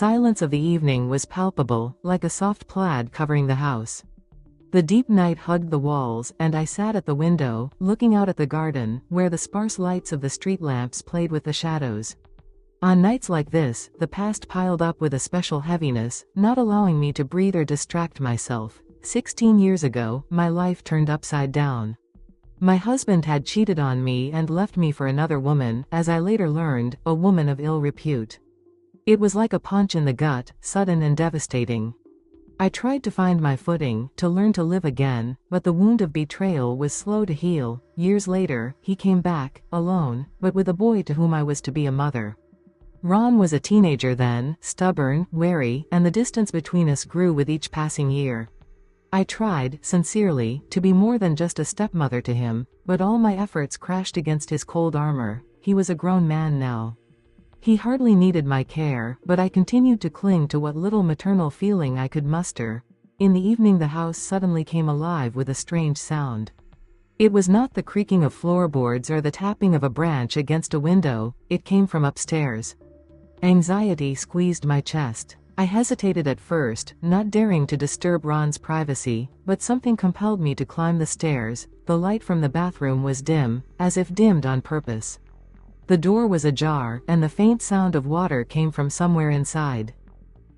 Silence of the evening was palpable, like a soft plaid covering the house. The deep night hugged the walls, and I sat at the window, looking out at the garden, where the sparse lights of the street lamps played with the shadows. On nights like this, the past piled up with a special heaviness, not allowing me to breathe or distract myself. 16 years ago, my life turned upside down. My husband had cheated on me and left me for another woman, as I later learned, a woman of ill repute. It was like a punch in the gut, sudden and devastating. I tried to find my footing, to learn to live again, but the wound of betrayal was slow to heal. Years later, he came back, alone, but with a boy to whom I was to be a mother. Ron was a teenager then, stubborn, wary, and the distance between us grew with each passing year. I tried, sincerely, to be more than just a stepmother to him, but all my efforts crashed against his cold armor. He was a grown man now. He hardly needed my care, but I continued to cling to what little maternal feeling I could muster. In the evening the house suddenly came alive with a strange sound. It was not the creaking of floorboards or the tapping of a branch against a window, it came from upstairs. Anxiety squeezed my chest. I hesitated at first, not daring to disturb Ron's privacy, but something compelled me to climb the stairs. The light from the bathroom was dim, as if dimmed on purpose. The door was ajar, and the faint sound of water came from somewhere inside.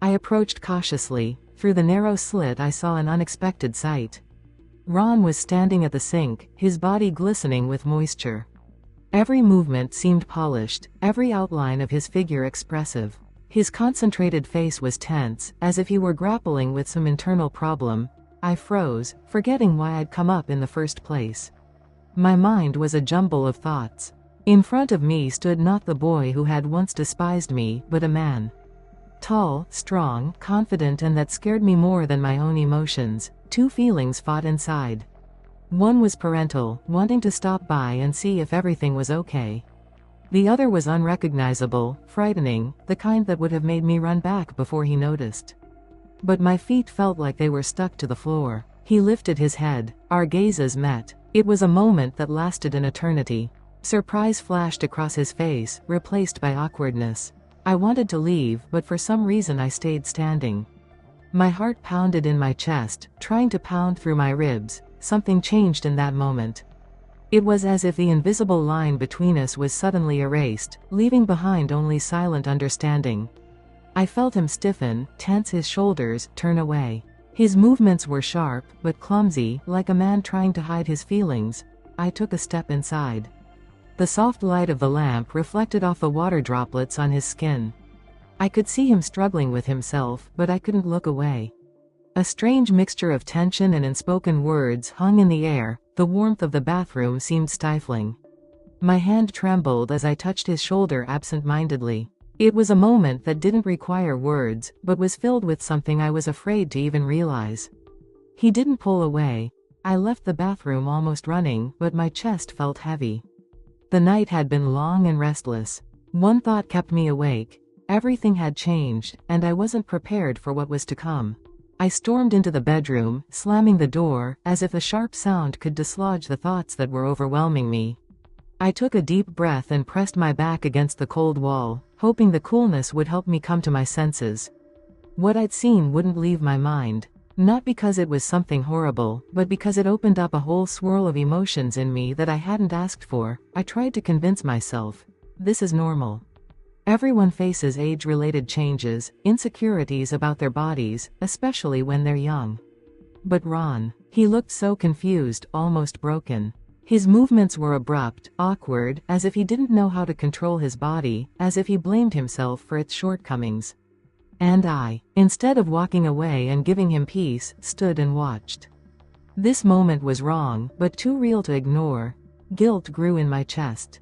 I approached cautiously. Through the narrow slit I saw an unexpected sight. Ron was standing at the sink, his body glistening with moisture. Every movement seemed polished, every outline of his figure expressive. His concentrated face was tense, as if he were grappling with some internal problem. I froze, forgetting why I'd come up in the first place. My mind was a jumble of thoughts. In front of me stood not the boy who had once despised me, but a man. Tall, strong, confident, and that scared me more than my own emotions. Two feelings fought inside. One was parental, wanting to stop by and see if everything was okay. The other was unrecognizable, frightening, the kind that would have made me run back before he noticed. But my feet felt like they were stuck to the floor. He lifted his head. Our gazes met. It was a moment that lasted an eternity. Surprise flashed across his face, replaced by awkwardness. I wanted to leave, but for some reason I stayed standing. My heart pounded in my chest, trying to pound through my ribs. Something changed in that moment. It was as if the invisible line between us was suddenly erased, leaving behind only silent understanding. I felt him stiffen, tense his shoulders, turn away. His movements were sharp, but clumsy, like a man trying to hide his feelings. I took a step inside. The soft light of the lamp reflected off the water droplets on his skin. I could see him struggling with himself, but I couldn't look away. A strange mixture of tension and unspoken words hung in the air. The warmth of the bathroom seemed stifling. My hand trembled as I touched his shoulder absent-mindedly. It was a moment that didn't require words, but was filled with something I was afraid to even realize. He didn't pull away. I left the bathroom almost running, but my chest felt heavy. The night had been long and restless. One thought kept me awake. Everything had changed, and I wasn't prepared for what was to come. I stormed into the bedroom, slamming the door, as if a sharp sound could dislodge the thoughts that were overwhelming me. I took a deep breath and pressed my back against the cold wall, hoping the coolness would help me come to my senses. What I'd seen wouldn't leave my mind. Not because it was something horrible, but because it opened up a whole swirl of emotions in me that I hadn't asked for. I tried to convince myself, this is normal. Everyone faces age-related changes, insecurities about their bodies, especially when they're young. But Ron, he looked so confused, almost broken. His movements were abrupt, awkward, as if he didn't know how to control his body, as if he blamed himself for its shortcomings. And I, instead of walking away and giving him peace, stood and watched. This moment was wrong, but too real to ignore. Guilt grew in my chest.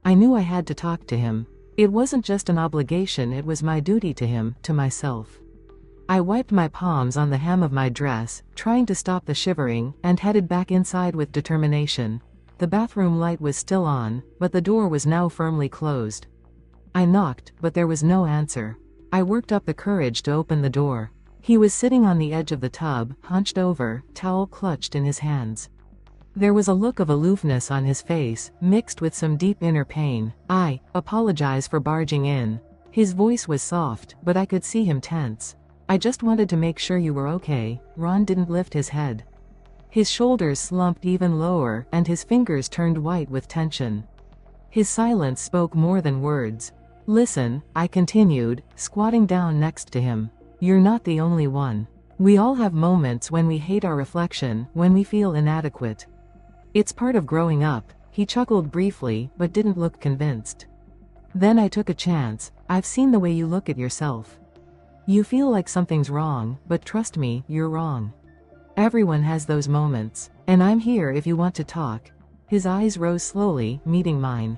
I knew I had to talk to him. It wasn't just an obligation, it was my duty to him, to myself. I wiped my palms on the hem of my dress, trying to stop the shivering, and headed back inside with determination. The bathroom light was still on, but the door was now firmly closed. I knocked, but there was no answer. I worked up the courage to open the door. He was sitting on the edge of the tub, hunched over, towel clutched in his hands. There was a look of aloofness on his face, mixed with some deep inner pain. I apologize for barging in. His voice was soft, but I could see him tense. "I just wanted to make sure you were okay." Ron didn't lift his head. His shoulders slumped even lower, and his fingers turned white with tension. His silence spoke more than words. "Listen," I continued, squatting down next to him. "You're not the only one. We all have moments when we hate our reflection, when we feel inadequate. It's part of growing up." He chuckled briefly, but didn't look convinced. Then I took a chance. "I've seen the way you look at yourself. You feel like something's wrong, but trust me, you're wrong. Everyone has those moments, and I'm here if you want to talk." His eyes rose slowly, meeting mine.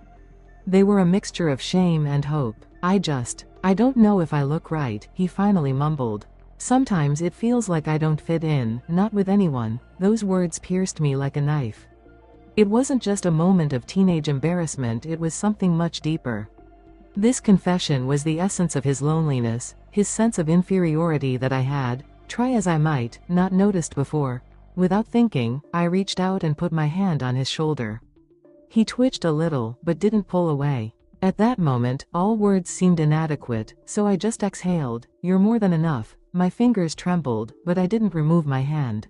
They were a mixture of shame and hope. I don't know if I look right," he finally mumbled. "Sometimes it feels like I don't fit in, not with anyone." Those words pierced me like a knife. It wasn't just a moment of teenage embarrassment, it was something much deeper. This confession was the essence of his loneliness, his sense of inferiority that I had, try as I might, not noticed before. Without thinking, I reached out and put my hand on his shoulder. He twitched a little, but didn't pull away. At that moment, all words seemed inadequate, so I just exhaled, "You're more than enough." My fingers trembled, but I didn't remove my hand.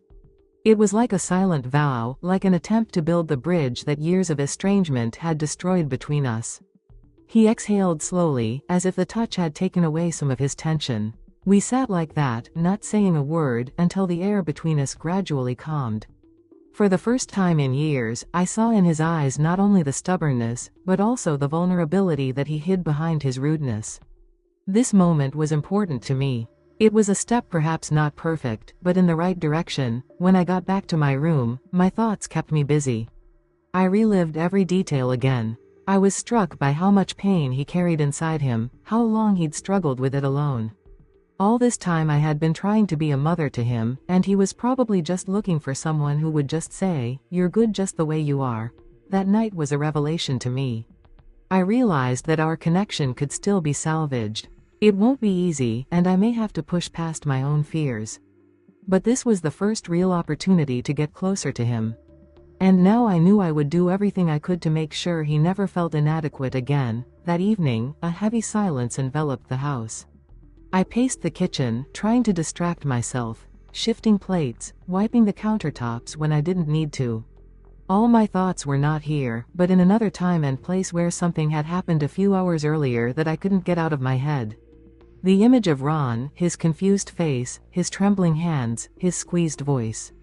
It was like a silent vow, like an attempt to build the bridge that years of estrangement had destroyed between us. He exhaled slowly, as if the touch had taken away some of his tension. We sat like that, not saying a word, until the air between us gradually calmed. For the first time in years, I saw in his eyes not only the stubbornness, but also the vulnerability that he hid behind his rudeness. This moment was important to me. It was a step, perhaps not perfect, but in the right direction. When I got back to my room, my thoughts kept me busy. I relived every detail again. I was struck by how much pain he carried inside him, how long he'd struggled with it alone. All this time I had been trying to be a mother to him, and he was probably just looking for someone who would just say, "You're good just the way you are." That night was a revelation to me. I realized that our connection could still be salvaged. It won't be easy, and I may have to push past my own fears. But this was the first real opportunity to get closer to him. And now I knew I would do everything I could to make sure he never felt inadequate again. That evening, a heavy silence enveloped the house. I paced the kitchen, trying to distract myself, shifting plates, wiping the countertops when I didn't need to. All my thoughts were not here, but in another time and place where something had happened a few hours earlier that I couldn't get out of my head. The image of Ron, his confused face, his trembling hands, his squeezed voice.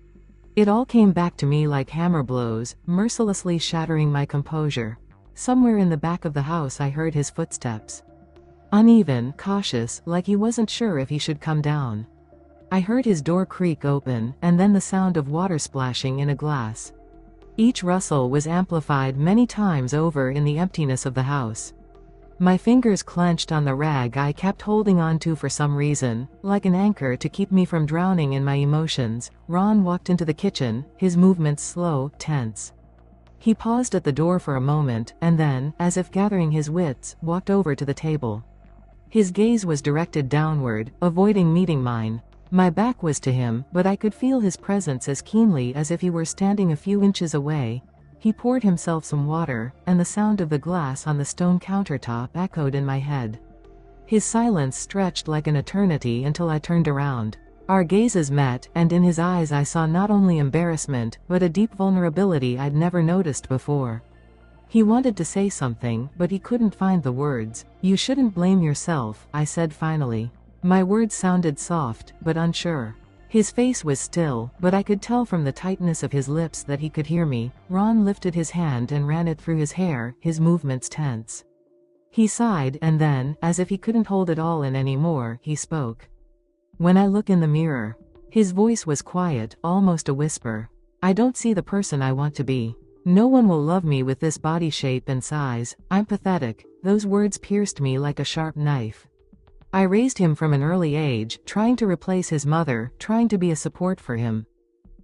It all came back to me like hammer blows, mercilessly shattering my composure. Somewhere in the back of the house I heard his footsteps. Uneven, cautious, like he wasn't sure if he should come down. I heard his door creak open, and then the sound of water splashing in a glass. Each rustle was amplified many times over in the emptiness of the house. My fingers clenched on the rag I kept holding on to for some reason, like an anchor to keep me from drowning in my emotions. Ron walked into the kitchen, his movements slow, tense. He paused at the door for a moment, and then, as if gathering his wits, walked over to the table. His gaze was directed downward, avoiding meeting mine. My back was to him, but I could feel his presence as keenly as if he were standing a few inches away. He poured himself some water, and the sound of the glass on the stone countertop echoed in my head. His silence stretched like an eternity until I turned around. Our gazes met, and in his eyes I saw not only embarrassment, but a deep vulnerability I'd never noticed before. He wanted to say something, but he couldn't find the words. "You shouldn't blame yourself," I said finally. My words sounded soft, but unsure. His face was still, but I could tell from the tightness of his lips that he could hear me. Ron lifted his hand and ran it through his hair, his movements tense. He sighed, and then, as if he couldn't hold it all in anymore, he spoke. "When I look in the mirror." His voice was quiet, almost a whisper. "I don't see the person I want to be. No one will love me with this body shape and size. I'm pathetic." Those words pierced me like a sharp knife. I raised him from an early age, trying to replace his mother, trying to be a support for him.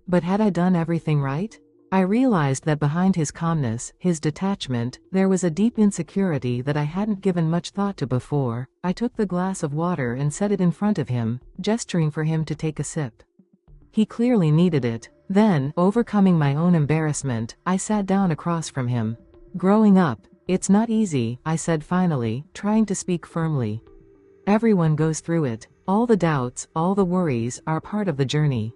But had I done everything right? I realized that behind his calmness, his detachment, there was a deep insecurity that I hadn't given much thought to before. I took the glass of water and set it in front of him, gesturing for him to take a sip. He clearly needed it. Then, overcoming my own embarrassment, I sat down across from him. Growing up, It's not easy, I said finally, trying to speak firmly. Everyone goes through it. All the doubts, all the worries are part of the journey.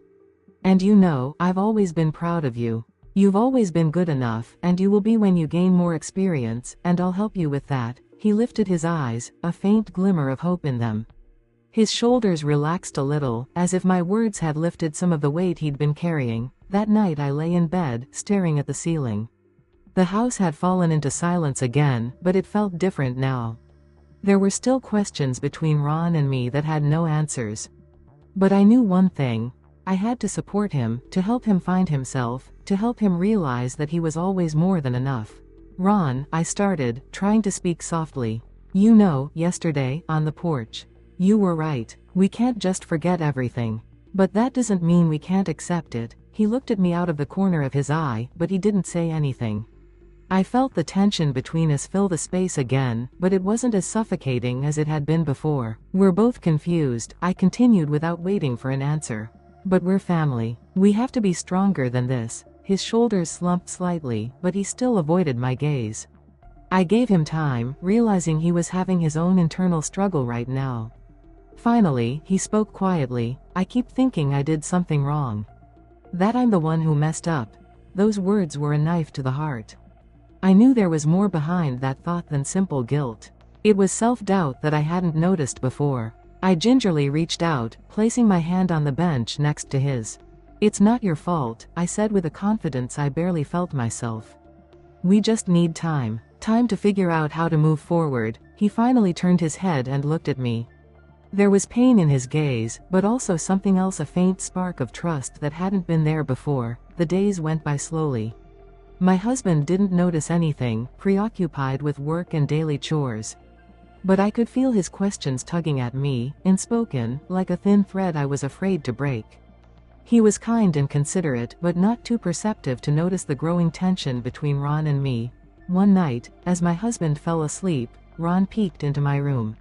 And you know, I've always been proud of you. You've always been good enough, and you will be when you gain more experience, and I'll help you with that. He lifted his eyes, a faint glimmer of hope in them. His shoulders relaxed a little, as if my words had lifted some of the weight he'd been carrying. That night I lay in bed, staring at the ceiling. The house had fallen into silence again, but it felt different now. There were still questions between Ron and me that had no answers. But I knew one thing. I had to support him, to help him find himself, to help him realize that he was always more than enough. Ron, I started, trying to speak softly. You know, yesterday, on the porch. You were right. We can't just forget everything. But that doesn't mean we can't accept it. He looked at me out of the corner of his eye, but he didn't say anything. I felt the tension between us fill the space again, but it wasn't as suffocating as it had been before. We're both confused, I continued without waiting for an answer. But we're family. We have to be stronger than this. His shoulders slumped slightly, but he still avoided my gaze. I gave him time, realizing he was having his own internal struggle right now. Finally, he spoke quietly. I keep thinking I did something wrong. That I'm the one who messed up. Those words were a knife to the heart. I knew there was more behind that thought than simple guilt. It was self-doubt that I hadn't noticed before. I gingerly reached out, placing my hand on the bench next to his. It's not your fault, I said with a confidence I barely felt myself. We just need time. Time to figure out how to move forward. He finally turned his head and looked at me. There was pain in his gaze, but also something else, a faint spark of trust that hadn't been there before. The days went by slowly. My husband didn't notice anything, preoccupied with work and daily chores. But I could feel his questions tugging at me, unspoken, like a thin thread I was afraid to break. He was kind and considerate, but not too perceptive to notice the growing tension between Ron and me. One night, as my husband fell asleep, Ron peeked into my room.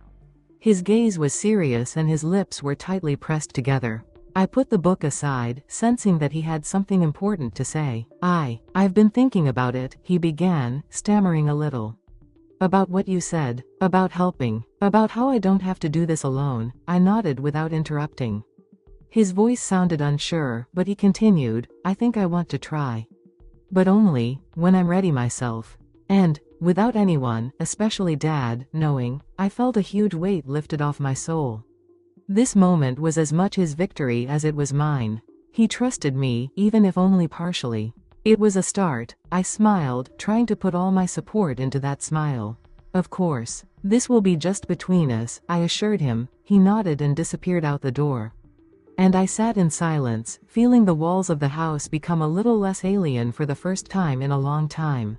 His gaze was serious and his lips were tightly pressed together. I put the book aside, sensing that he had something important to say. I've been thinking about it, he began, stammering a little. About what you said, about helping, about how I don't have to do this alone. I nodded without interrupting. His voice sounded unsure, but he continued, I think I want to try. But only, when I'm ready myself. And, without anyone, especially Dad, knowing, I felt a huge weight lifted off my soul. This moment was as much his victory as it was mine. He trusted me, even if only partially. It was a start. I smiled, trying to put all my support into that smile. Of course. This will be just between us, I assured him. He nodded and disappeared out the door. And I sat in silence, feeling the walls of the house become a little less alien for the first time in a long time.